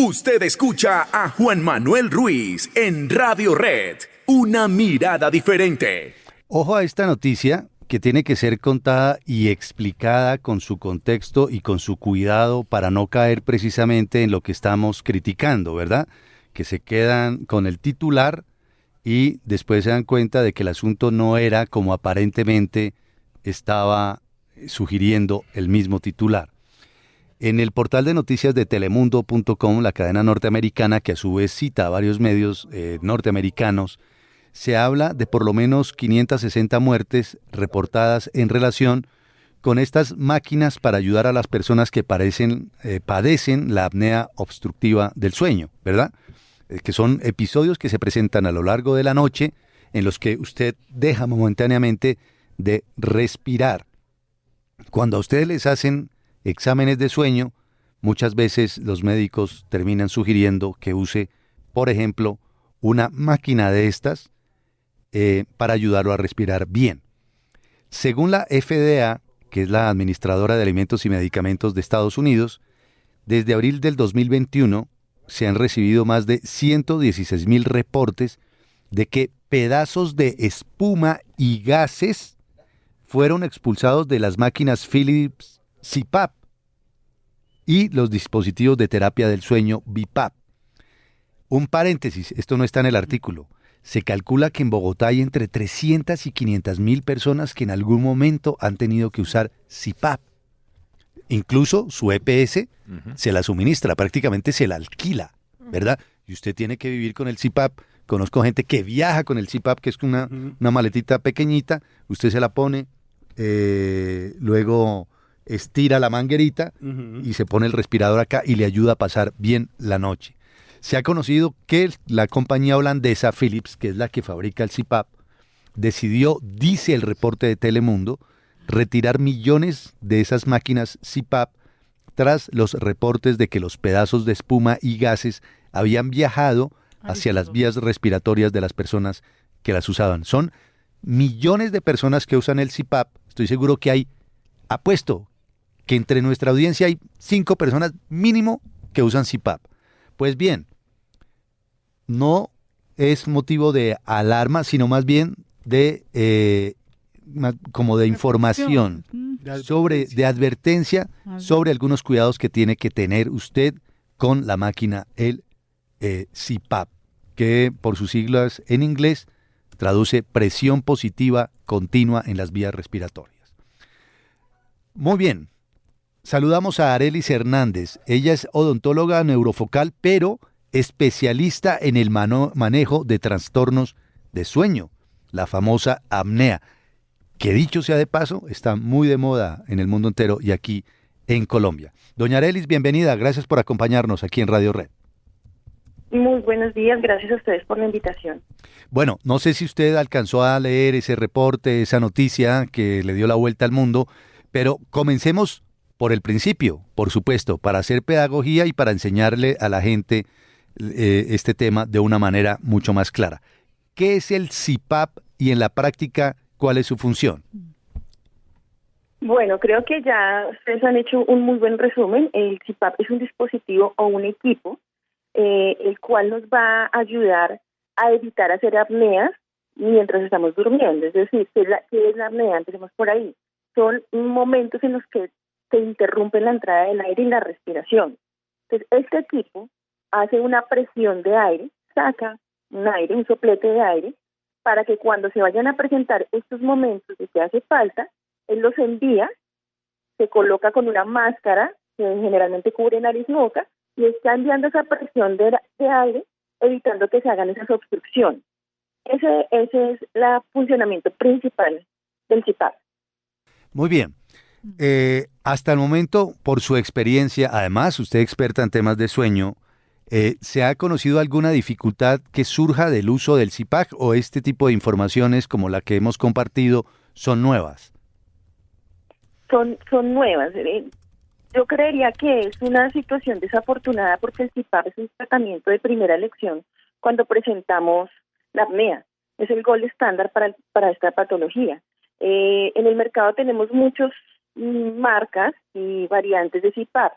Usted escucha a Juan Manuel Ruiz en Radio Red, una mirada diferente. Ojo a esta noticia que tiene que ser contada y explicada con su contexto y con su cuidado para no caer precisamente en lo que estamos criticando, ¿verdad? Que se quedan con el titular y después se dan cuenta de que el asunto no era como aparentemente estaba sugiriendo el mismo titular. En el portal de noticias de telemundo.com, la cadena norteamericana, que a su vez cita a varios medios norteamericanos, se habla de por lo menos 560 muertes reportadas en relación con estas máquinas para ayudar a las personas que padecen la apnea obstructiva del sueño, ¿verdad? Que son episodios que se presentan a lo largo de la noche en los que usted deja momentáneamente de respirar. Cuando a ustedes les hacen exámenes de sueño, muchas veces los médicos terminan sugiriendo que use, por ejemplo, una máquina de estas para ayudarlo a respirar bien. Según la FDA, que es la Administradora de Alimentos y Medicamentos de Estados Unidos, desde abril del 2021 se han recibido más de 116,000 reportes de que pedazos de espuma y gases fueron expulsados de las máquinas Philips CPAP y los dispositivos de terapia del sueño BiPAP. Un paréntesis, esto no está en el artículo. Se calcula que en Bogotá hay entre 300 y 500,000 personas que en algún momento han tenido que usar CPAP. Incluso su EPS se la suministra, prácticamente se la alquila, ¿verdad? Y usted tiene que vivir con el CPAP. Conozco gente que viaja con el CPAP, que es una maletita pequeñita, usted se la pone, luego estira la manguerita y se pone el respirador acá y le ayuda a pasar bien la noche. Se ha conocido que la compañía holandesa Philips, que es la que fabrica el CPAP, decidió, dice el reporte de Telemundo, retirar millones de esas máquinas CPAP tras los reportes de que los pedazos de espuma y gases habían viajado hacia las vías respiratorias de las personas que las usaban. Son millones de personas que usan el CPAP. Estoy seguro que apuesto que entre nuestra audiencia hay 5 personas mínimo que usan CPAP. Pues bien, no es motivo de alarma, sino más bien de como de información, de advertencia sobre algunos cuidados que tiene que tener usted con la máquina, el CPAP, que por sus siglas en inglés traduce presión positiva continua en las vías respiratorias. Muy bien. Saludamos a Arelis Hernández. Ella es odontóloga neurofocal, pero especialista en el manejo de trastornos de sueño, la famosa apnea, que dicho sea de paso, está muy de moda en el mundo entero y aquí en Colombia. Doña Arelis, bienvenida. Gracias por acompañarnos aquí en Radio Red. Muy buenos días. Gracias a ustedes por la invitación. Bueno, no sé si usted alcanzó a leer ese reporte, esa noticia que le dio la vuelta al mundo, pero comencemos por el principio, por supuesto, para hacer pedagogía y para enseñarle a la gente este tema de una manera mucho más clara. ¿Qué es el CPAP y en la práctica cuál es su función? Bueno, creo que ya ustedes han hecho un muy buen resumen. El CPAP es un dispositivo o un equipo el cual nos va a ayudar a evitar hacer apneas mientras estamos durmiendo. Es decir, ¿qué es la apnea? Empecemos por ahí. Son momentos en los que se interrumpe la entrada del aire y la respiración. Entonces, este equipo hace una presión de aire, saca un soplete de aire, para que cuando se vayan a presentar estos momentos de que hace falta, él los envía, se coloca con una máscara que generalmente cubre nariz y boca, y está enviando esa presión de aire, evitando que se hagan esas obstrucciones. Ese es el funcionamiento principal del CPAP. Muy bien. Hasta el momento, por su experiencia, además, usted experta en temas de sueño, ¿se ha conocido alguna dificultad que surja del uso del CPAP o este tipo de informaciones como la que hemos compartido son nuevas? Son nuevas. Yo creería que es una situación desafortunada porque el CPAP es un tratamiento de primera elección cuando presentamos la apnea. Es el gold estándar para esta patología. En el mercado tenemos muchas marcas y variantes de CPAP,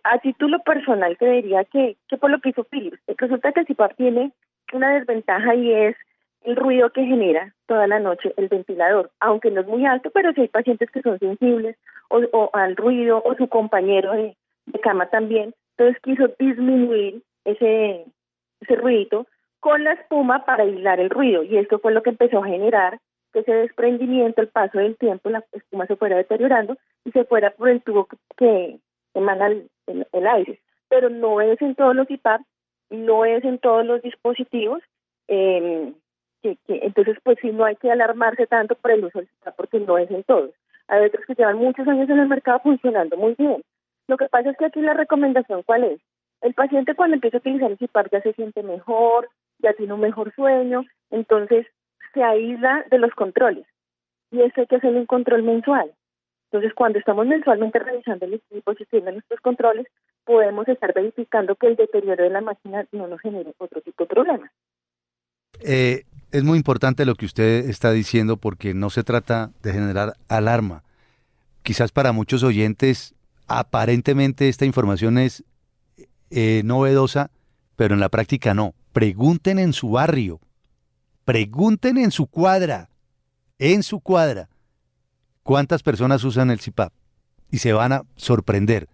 A título personal te diría que por lo que hizo Philips, resulta que el CPAP tiene una desventaja y es el ruido que genera toda la noche el ventilador, aunque no es muy alto, pero si hay pacientes que son sensibles o al ruido o su compañero de cama también, entonces quiso disminuir ese ruidito con la espuma para aislar el ruido, y esto fue lo que empezó a generar que ese desprendimiento, el paso del tiempo, la espuma se fuera deteriorando y se fuera por el tubo que emana el aire. Pero no es en todos los CPAP, no es en todos los dispositivos, entonces pues sí, no hay que alarmarse tanto por el uso del CPAP porque no es en todos. Hay otros que llevan muchos años en el mercado funcionando muy bien. Lo que pasa es que aquí la recomendación, ¿cuál es? El paciente cuando empieza a utilizar el CPAP ya se siente mejor, ya tiene un mejor sueño, entonces se aísla de los controles. Y eso hay que hacer un control mensual. Entonces, cuando estamos mensualmente revisando el equipo, si tienen nuestros controles, podemos estar verificando que el deterioro de la máquina no nos genere otro tipo de problemas. Es muy importante lo que usted está diciendo porque no se trata de generar alarma. Quizás para muchos oyentes, aparentemente esta información es novedosa, pero en la práctica no. Pregunten en su barrio, pregunten en su cuadra, cuántas personas usan el CPAP y se van a sorprender.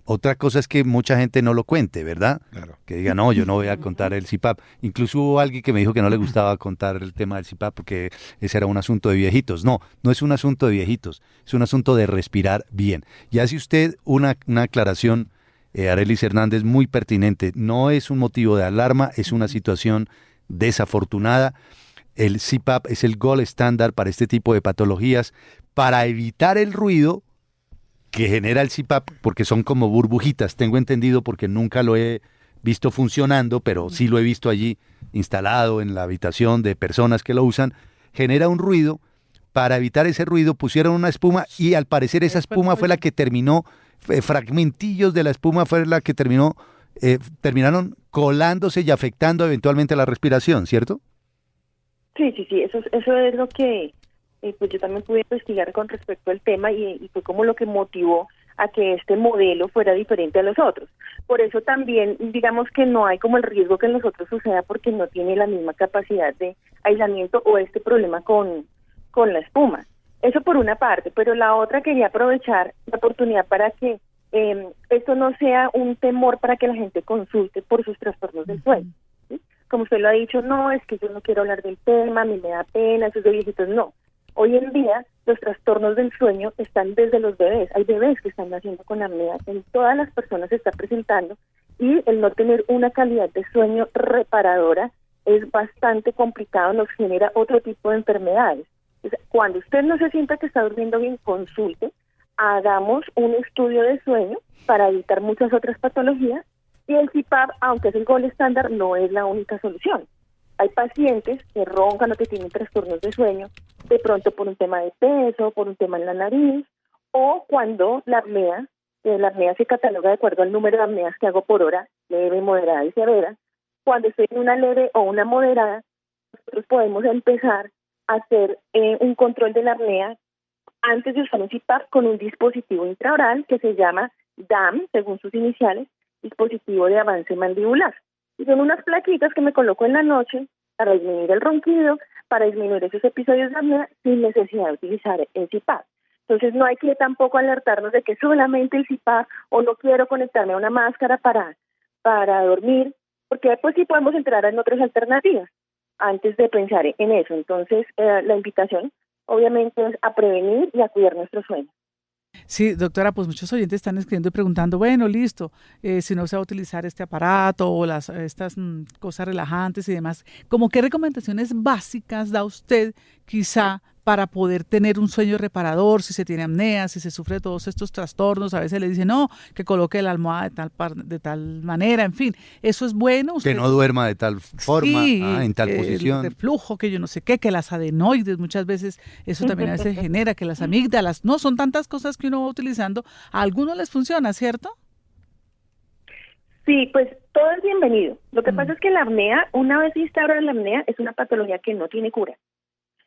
Otra cosa es que mucha gente no lo cuente, ¿verdad? Claro. Que diga, no, yo no voy a contar el CPAP. Incluso hubo alguien que me dijo que no le gustaba contar el tema del CPAP porque ese era un asunto de viejitos. No, no es un asunto de viejitos, es un asunto de respirar bien. Y hace usted una aclaración, Arelis Hernández, muy pertinente. No es un motivo de alarma, es una situación desafortunada. El CPAP es el gold estándar para este tipo de patologías, para evitar el ruido que genera el CPAP, porque son como burbujitas, tengo entendido porque nunca lo he visto funcionando, pero sí lo he visto allí instalado en la habitación de personas que lo usan, genera un ruido. Para evitar ese ruido pusieron una espuma y al parecer esa espuma fue la que terminó, fragmentillos de la espuma fue la que terminaron colándose y afectando eventualmente la respiración, ¿cierto? Sí, eso es lo que pues yo también pude investigar con respecto al tema y fue como lo que motivó a que este modelo fuera diferente a los otros. Por eso también digamos que no hay como el riesgo que en los otros suceda porque no tiene la misma capacidad de aislamiento o este problema con la espuma. Eso por una parte, pero la otra quería aprovechar la oportunidad para que esto no sea un temor para que la gente consulte por sus trastornos del sueño. ¿Sí? Como usted lo ha dicho, no, es que yo no quiero hablar del tema, a mí me da pena, eso es de viejitos, no. Hoy en día los trastornos del sueño están desde los bebés. Hay bebés que están naciendo con apnea, en todas las personas se está presentando y el no tener una calidad de sueño reparadora es bastante complicado, nos genera otro tipo de enfermedades. Entonces, cuando usted no se sienta que está durmiendo bien, consulte, hagamos un estudio de sueño para evitar muchas otras patologías y el CPAP, aunque es el gold estándar, no es la única solución. Hay pacientes que roncan o que tienen trastornos de sueño, de pronto por un tema de peso, por un tema en la nariz, o cuando la apnea se cataloga de acuerdo al número de apneas que hago por hora, leve, moderada y severa. Cuando estoy en una leve o una moderada, nosotros podemos empezar a hacer un control de la apnea antes de usar un CPAP con un dispositivo intraoral que se llama DAM, según sus iniciales, dispositivo de avance mandibular. Y son unas plaquitas que me coloco en la noche para disminuir el ronquido, para disminuir esos episodios de apnea sin necesidad de utilizar el CPAP. Entonces no hay que tampoco alertarnos de que solamente el CPAP o no quiero conectarme a una máscara para dormir, porque después sí podemos entrar en otras alternativas antes de pensar en eso. Entonces la invitación obviamente es a prevenir y a cuidar nuestro sueño. Sí, doctora, pues muchos oyentes están escribiendo y preguntando, bueno, listo, si no se va a utilizar este aparato o estas cosas relajantes y demás, ¿cómo qué recomendaciones básicas da usted quizá para poder tener un sueño reparador, si se tiene apnea, si se sufre de todos estos trastornos? A veces le dicen, no, que coloque la almohada de tal manera, en fin, ¿eso es bueno? Que no duerma de tal forma, sí, en tal posición. El reflujo, que yo no sé qué, que las adenoides, muchas veces eso también a veces genera, que las amígdalas, no, son tantas cosas que uno va utilizando, a algunos les funciona, ¿cierto? Sí, pues todo es bienvenido. Lo que pasa es que la apnea, una vez instaurada la apnea, es una patología que no tiene cura.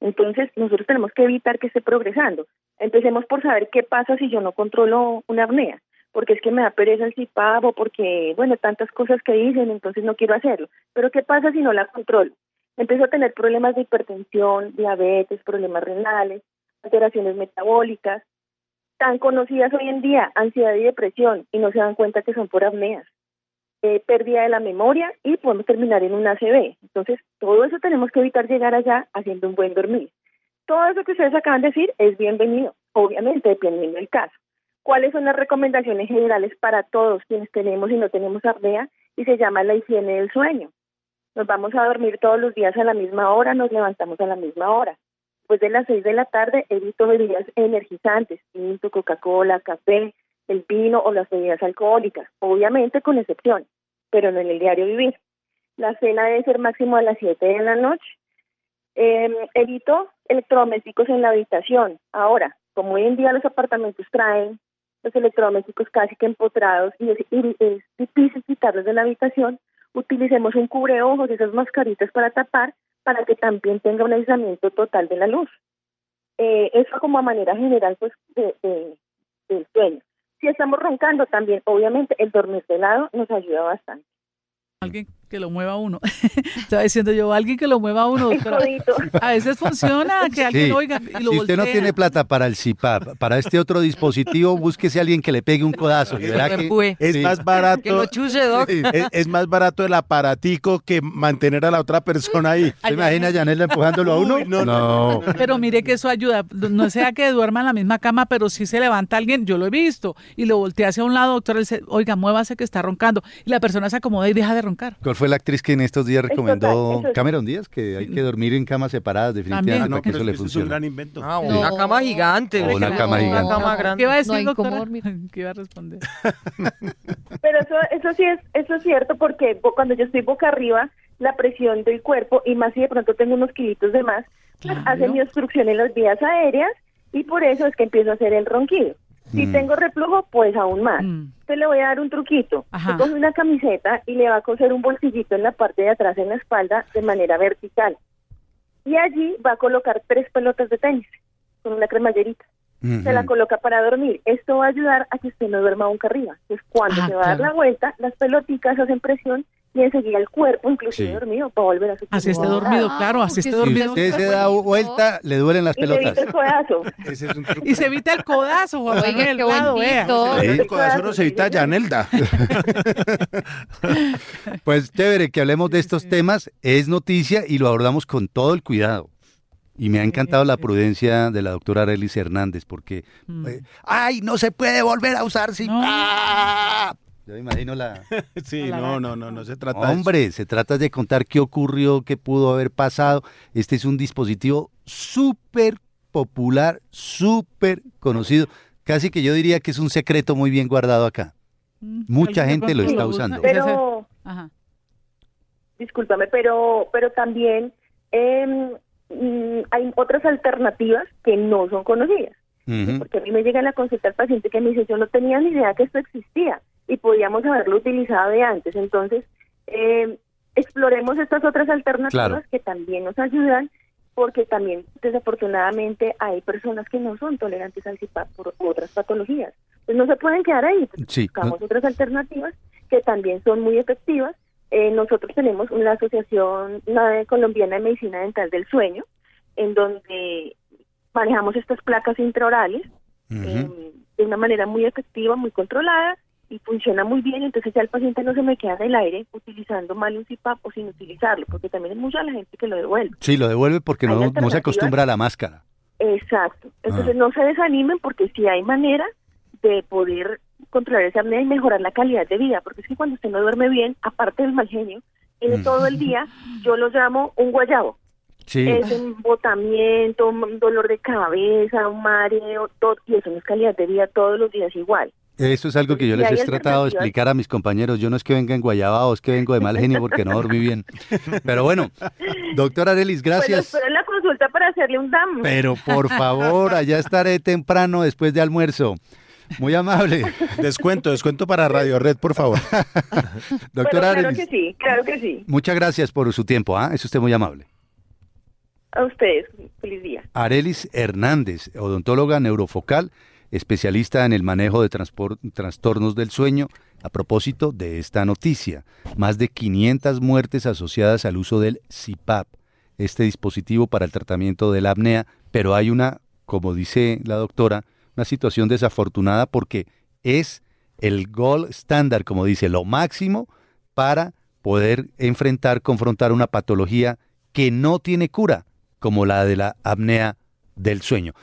Entonces, nosotros tenemos que evitar que esté progresando. Empecemos por saber qué pasa si yo no controlo una apnea. porque es que me da pereza el CPAP o porque, bueno, tantas cosas que dicen, entonces no quiero hacerlo. Pero ¿qué pasa si no la controlo? Empiezo a tener problemas de hipertensión, diabetes, problemas renales, alteraciones metabólicas, tan conocidas hoy en día, ansiedad y depresión, y no se dan cuenta que son por apneas, pérdida de la memoria y podemos terminar en un ACV. Entonces, todo eso tenemos que evitar llegar allá haciendo un buen dormir. Todo eso que ustedes acaban de decir es bienvenido, obviamente, dependiendo del caso. ¿Cuáles son las recomendaciones generales para todos quienes tenemos y no tenemos apnea? Y se llama la higiene del sueño. Nos vamos a dormir todos los días a la misma hora, nos levantamos a la misma hora. Después de las 6 de la tarde evito bebidas energizantes, tinto, Coca-Cola, café, el vino o las bebidas alcohólicas, obviamente con excepción, pero no en el diario vivir. La cena debe ser máximo a las 7 de la noche. Evito electrodomésticos en la habitación. Ahora, como hoy en día los apartamentos traen los electrodomésticos casi que empotrados y es difícil quitarlos de la habitación, utilicemos un cubreojos, esas mascaritas para tapar, para que también tenga un aislamiento total de la luz. Eso como a manera general pues del sueño. Si estamos roncando también, obviamente el dormir de lado nos ayuda bastante. Alguien que lo mueva a uno. Estaba diciendo yo, alguien que lo mueva a uno, doctora. A veces funciona que alguien Sí. oiga y lo Si usted no voltea. tiene plata para el CPAP, para este otro dispositivo, búsquese a alguien que le pegue un codazo. Y verá que Es sí. más barato. Que lo chuse, Doc. Es más barato el aparatico que mantener a la otra persona ahí. ¿Se imagina a Yanela empujándolo a uno? Uy, no, no. Pero mire que eso ayuda. No sea que duerma en la misma cama, pero si se levanta alguien, yo lo he visto, y lo voltea hacia un lado, doctor, él dice, oiga, muévase que está roncando. Y la persona se acomoda y deja de roncar. ¿Cuál fue la actriz que en estos días recomendó? total. Cameron Díaz, que hay que dormir en camas separadas definitivamente También. para no, que pero eso le es un funcione. gran invento. Ah, No. una cama gigante. O una cama gigante. Una cama ¿Qué grande. iba a decir, No hay cómo doctora? dormir. ¿Qué iba a responder? Pero eso es cierto porque cuando yo estoy boca arriba, la presión del cuerpo, y más si de pronto tengo unos kilitos de más, pues, Claro. hace mi obstrucción en las vías aéreas y por eso es que empiezo a hacer el ronquido. Si tengo reflujo, pues aún más. Entonces le voy a dar un truquito. Ajá. Usted coge una camiseta y le va a coser un bolsillito en la parte de atrás en la espalda de manera vertical. Y allí va a colocar 3 pelotas de tenis con una cremallerita. Ujú. Se la coloca para dormir. Esto va a ayudar a que usted no duerma boca arriba. Entonces, cuando Ah, se va a dar claro. la vuelta, las peloticas hacen presión y enseguida el cuerpo, inclusive Sí. dormido, va a volver a su Así esté actividad. dormido, claro, así que esté sí. Si dormido. usted se da vuelta, le duelen las Y le evita pelotas. el codazo. Ese es un truco. Y se evita el codazo, Juan Oiga, Manuel, qué lado, buen vea. tip, doc. Sí. El codazo no se evita Yanelda. Pues chévere que hablemos de estos temas, es noticia y lo abordamos con todo el cuidado. Y me ha encantado la prudencia de la doctora Arelis Hernández, porque, ¡ay, no se puede volver a usar CPAP! Yo me imagino la... Sí, no se trata de Hombre, se trata de contar qué ocurrió, qué pudo haber pasado. Este es un dispositivo súper popular, súper conocido. Casi que yo diría que es un secreto muy bien guardado acá. Mucha Alguien de gente lo pronto está usa, usando. o sea, Pero, Ajá. discúlpame, pero también hay otras alternativas que no son conocidas. Ujú. Porque a mí me llega en la consulta el paciente que me dice, yo no tenía ni idea que esto existía y podíamos haberlo utilizado de antes. Entonces, exploremos estas otras alternativas Claro. que también nos ayudan, porque también desafortunadamente hay personas que no son tolerantes al CPAP por otras patologías. Pues no se pueden quedar ahí, pues Sí, buscamos otras alternativas que también son muy efectivas. Nosotros tenemos una asociación colombiana de medicina dental del sueño, en donde manejamos estas placas intraorales de una manera muy efectiva, muy controlada, y funciona muy bien. Entonces ya el paciente no se me queda en el aire utilizando mal un CPAP o sin utilizarlo, porque también es mucha la gente que lo devuelve. Sí, lo devuelve porque Hay no se alternativas. acostumbra a la máscara. Exacto. Entonces no se desanimen, porque sí hay manera de poder controlar esa apnea y mejorar la calidad de vida, porque es que cuando usted no duerme bien, aparte del mal genio, tiene todo el día, yo lo llamo un guayabo. Sí. Es embotamiento, un dolor de cabeza, un mareo, todo, y eso no es calidad de vida todos los días igual. Eso es algo que yo Y les hay he tratado de alternativas. explicar a mis compañeros. Yo no es que venga enguayabado, es que vengo de mal genio porque no dormí bien. Pero bueno, doctora Arelis, Bueno, gracias. espero en la consulta para hacerle un DAM. Pero por favor, allá estaré temprano después de almuerzo. Muy amable. Descuento para Radio Red, por favor. Doctora Bueno, Arelis, claro que sí. muchas gracias por su tiempo. Es usted muy amable. A ustedes, feliz día. Arelis Hernández, odontóloga neurofocal, especialista en el manejo de trastornos del sueño, a propósito de esta noticia. Más de 500 muertes asociadas al uso del CPAP, este dispositivo para el tratamiento de la apnea, pero hay una, como dice la doctora, una situación desafortunada porque es el gold standard, como dice, lo máximo para poder confrontar una patología que no tiene cura, como la de la apnea del sueño.